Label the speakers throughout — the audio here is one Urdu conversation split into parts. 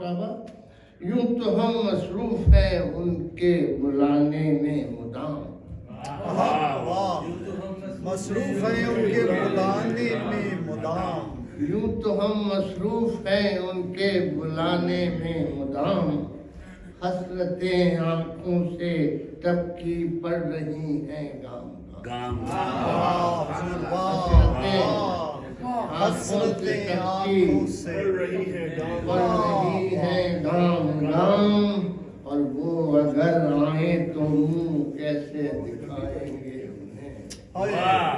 Speaker 1: کعبہ یوں تو ہم مصروف ہیں ان کے بلانے میں مدام
Speaker 2: مصروف ہیں ان کے بلانے میں مدام
Speaker 1: یوں تو ہم مصروف ہیں ان کے بلانے میں مدام حسرتیں آنکھوں سے ٹپکی پڑ رہی ہیں گام گام
Speaker 2: حسرتیں آنکھوں سے
Speaker 1: پڑ رہی ہیں گام گام اور وہ اگر آئیں تو منہ کیسے دکھائیں گے انہیں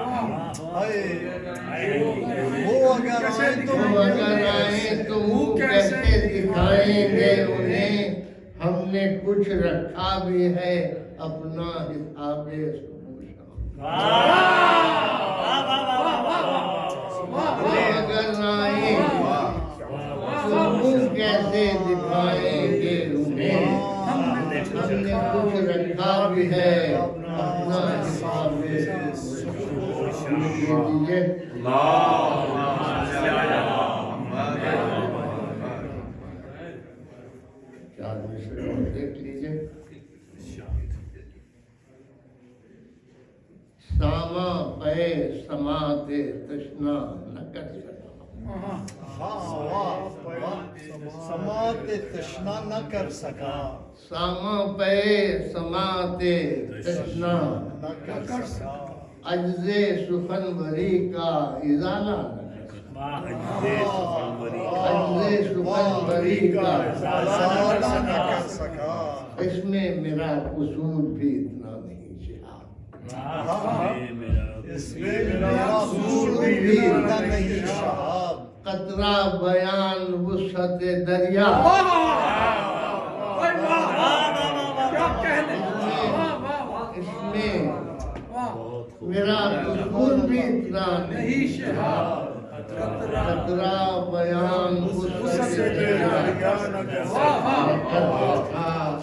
Speaker 2: وہ اگر
Speaker 1: آئیں تو منہ کیسے دکھائیں گے انہیں ہم نے کچھ رکھا بھی ہے اپنا حساب اگر آئیں تو منہ کیسے دکھائیں گے انہیں ہم نے کچھ رکھا بھی ہے اپنا حساب دیکھ لیجیے ساما پے سماعت تشنا نہ کر سکا
Speaker 2: سماعت تشنا نہ کر سکا
Speaker 1: ساما پے سماعت تشنا
Speaker 2: نہ کر سکا
Speaker 1: عجز سخنوری کا ازالہ نہ عجز سخنوری کا
Speaker 2: ازالہ نہ کر سکا
Speaker 1: اس میں میرا قصور بھی اتنا نہیں شہاب
Speaker 2: اس میں میرا قصور بھی اتنا نہیں شہاب
Speaker 1: قطرہ بیان وسعت دریا اس میں میرا قصور بھی اتنا نہیں شہاب قطرہ بیان وسعت دریا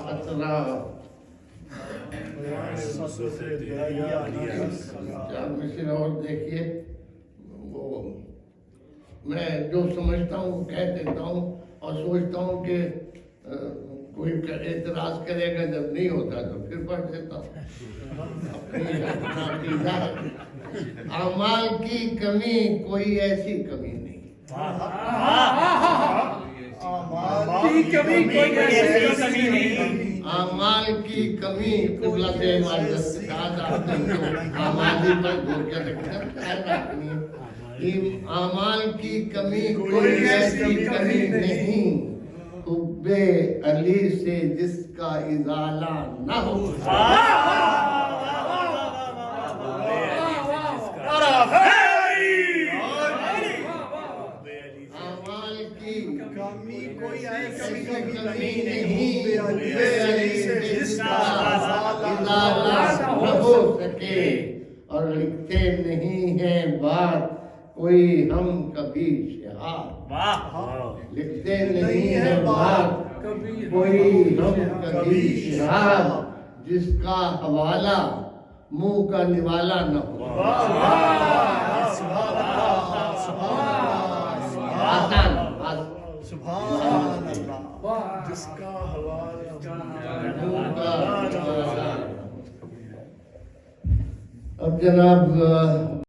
Speaker 1: قطرہ مصر اور دیکھیے وہ میں جو سمجھتا ہوں وہ کہہ دیتا ہوں اور سوچتا ہوں کہ کوئی اعتراض کرے گا جب نہیں ہوتا تو پھر پڑھ دیتا ہوں اعمال کی کمی کوئی ایسی کمی نہیں اعمال کی کمی قبلہ سے اعمال کی کمی کوئی ایسی کمی نہیں حب علی سے جس کا ازالہ نہ ہو اعمال کی
Speaker 2: کمی کوئی ایسی
Speaker 1: کمی نہیں حب علی سے جس کا ازالہ نہ ہو سکے اور لکھتے نہیں ہیں بات کوئی ہم کبھی شہاب لکھتے نہیں ہیں بات کوئی ہم کبھی شہاب جس کا حوالہ منہ کا نوالا نہ ہو آسان
Speaker 2: سبحان اللہ جس کا حوالہ
Speaker 1: اب جناب